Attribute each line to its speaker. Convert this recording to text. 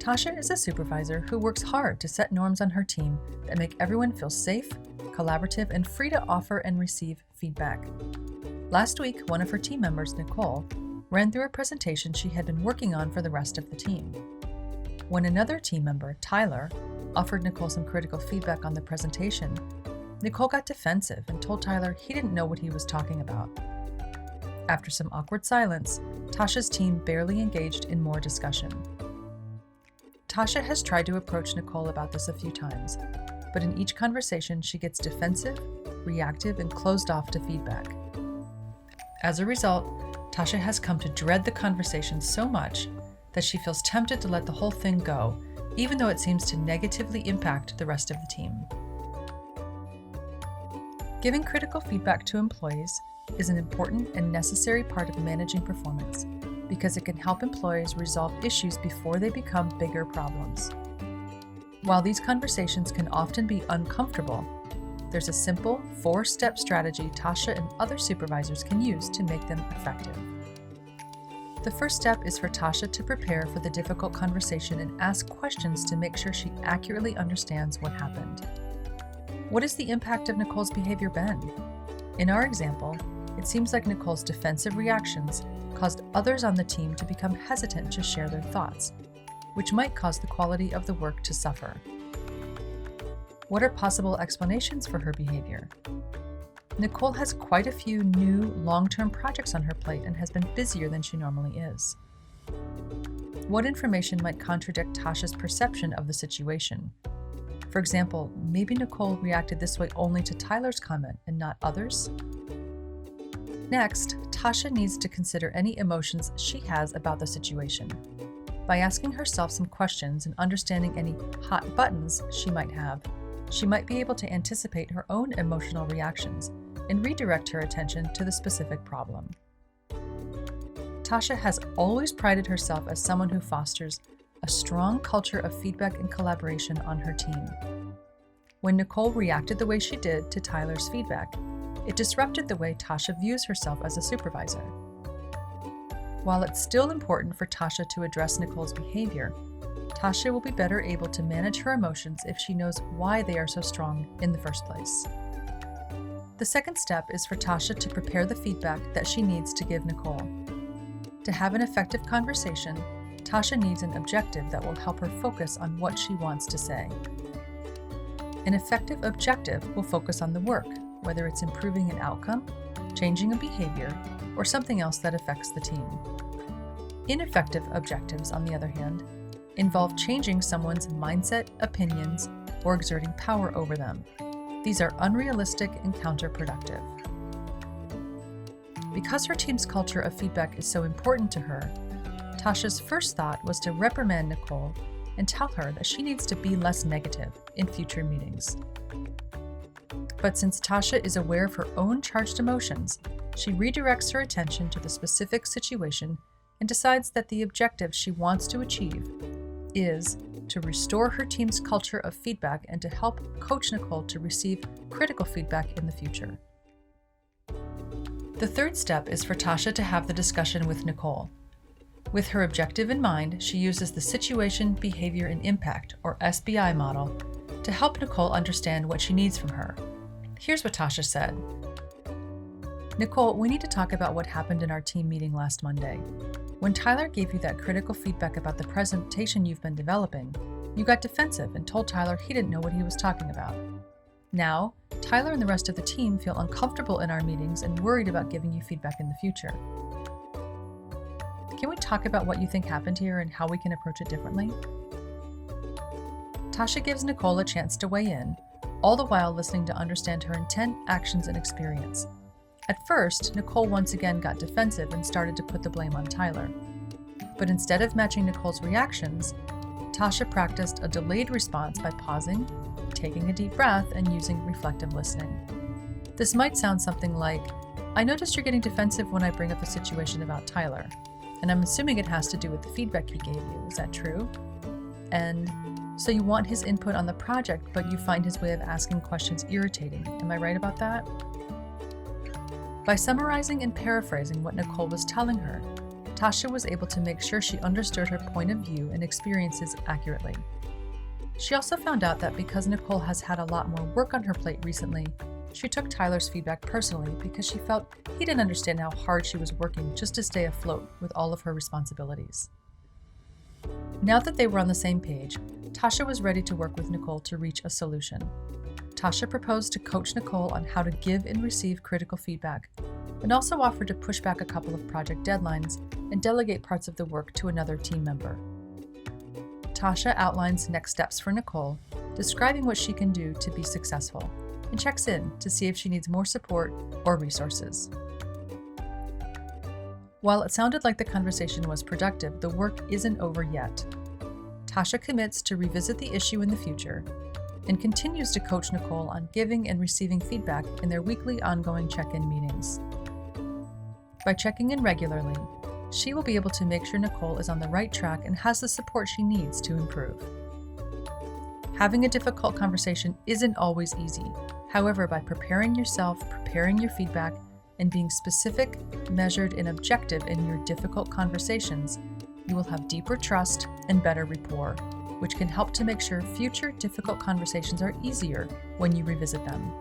Speaker 1: Tasha is a supervisor who works hard to set norms on her team that make everyone feel safe, collaborative, and free to offer and receive feedback. Last week, one of her team members, Nicole, ran through a presentation she had been working on for the rest of the team. When another team member, Tyler, offered Nicole some critical feedback on the presentation, Nicole got defensive and told Tyler he didn't know what he was talking about. After some awkward silence, Tasha's team barely engaged in more discussion. Tasha has tried to approach Nicole about this a few times, but in each conversation she gets defensive, reactive, and closed off to feedback. As a result, Tasha has come to dread the conversation so much that she feels tempted to let the whole thing go, even though it seems to negatively impact the rest of the team. Giving critical feedback to employees is an important and necessary part of managing performance because it can help employees resolve issues before they become bigger problems. While these conversations can often be uncomfortable, there's a simple 4-step strategy Tasha and other supervisors can use to make them effective. The first step is for Tasha to prepare for the difficult conversation and ask questions to make sure she accurately understands what happened. What has the impact of Nicole's behavior been? In our example, it seems like Nicole's defensive reactions caused others on the team to become hesitant to share their thoughts, which might cause the quality of the work to suffer. What are possible explanations for her behavior? Nicole has quite a few new long-term projects on her plate and has been busier than she normally is. What information might contradict Tasha's perception of the situation? For example, maybe Nicole reacted this way only to Tyler's comment and not others? Next, Tasha needs to consider any emotions she has about the situation. By asking herself some questions and understanding any hot buttons she might have, she might be able to anticipate her own emotional reactions and redirect her attention to the specific problem. Tasha has always prided herself as someone who fosters a strong culture of feedback and collaboration on her team. When Nicole reacted the way she did to Tyler's feedback, it disrupted the way Tasha views herself as a supervisor. While it's still important for Tasha to address Nicole's behavior, Tasha will be better able to manage her emotions if she knows why they are so strong in the first place. The second step is for Tasha to prepare the feedback that she needs to give Nicole. To have an effective conversation, Tasha needs an objective that will help her focus on what she wants to say. An effective objective will focus on the work, whether it's improving an outcome, changing a behavior, or something else that affects the team. Ineffective objectives, on the other hand, involve changing someone's mindset, opinions, or exerting power over them. These are unrealistic and counterproductive. Because her team's culture of feedback is so important to her, Tasha's first thought was to reprimand Nicole and tell her that she needs to be less negative in future meetings. But since Tasha is aware of her own charged emotions, she redirects her attention to the specific situation and decides that the objective she wants to achieve is to restore her team's culture of feedback and to help coach Nicole to receive critical feedback in the future. The third step is for Tasha to have the discussion with Nicole. With her objective in mind, she uses the Situation, Behavior, and Impact, or SBI model, to help Nicole understand what she needs from her. Here's what Tasha said. Nicole, we need to talk about what happened in our team meeting last Monday. When Tyler gave you that critical feedback about the presentation you've been developing, you got defensive and told Tyler he didn't know what he was talking about. Now, Tyler and the rest of the team feel uncomfortable in our meetings and worried about giving you feedback in the future. Can we talk about what you think happened here and how we can approach it differently? Tasha gives Nicole a chance to weigh in, all the while listening to understand her intent, actions, and experience. At first, Nicole once again got defensive and started to put the blame on Tyler. But instead of matching Nicole's reactions, Tasha practiced a delayed response by pausing, taking a deep breath, and using reflective listening. This might sound something like, I noticed you're getting defensive when I bring up a situation about Tyler, and I'm assuming it has to do with the feedback he gave you. Is that true? And so you want his input on the project, but you find his way of asking questions irritating. Am I right about that? By summarizing and paraphrasing what Nicole was telling her, Tasha was able to make sure she understood her point of view and experiences accurately. She also found out that because Nicole has had a lot more work on her plate recently, she took Tyler's feedback personally because she felt he didn't understand how hard she was working just to stay afloat with all of her responsibilities. Now that they were on the same page, Tasha was ready to work with Nicole to reach a solution. Tasha proposed to coach Nicole on how to give and receive critical feedback, and also offered to push back a couple of project deadlines and delegate parts of the work to another team member. Tasha outlines next steps for Nicole, describing what she can do to be successful, and checks in to see if she needs more support or resources. While it sounded like the conversation was productive, the work isn't over yet. Tasha commits to revisit the issue in the future and continues to coach Nicole on giving and receiving feedback in their weekly ongoing check-in meetings. By checking in regularly, she will be able to make sure Nicole is on the right track and has the support she needs to improve. Having a difficult conversation isn't always easy. However, by preparing yourself, preparing your feedback, and being specific, measured, and objective in your difficult conversations, you will have deeper trust and better rapport, which can help to make sure future difficult conversations are easier when you revisit them.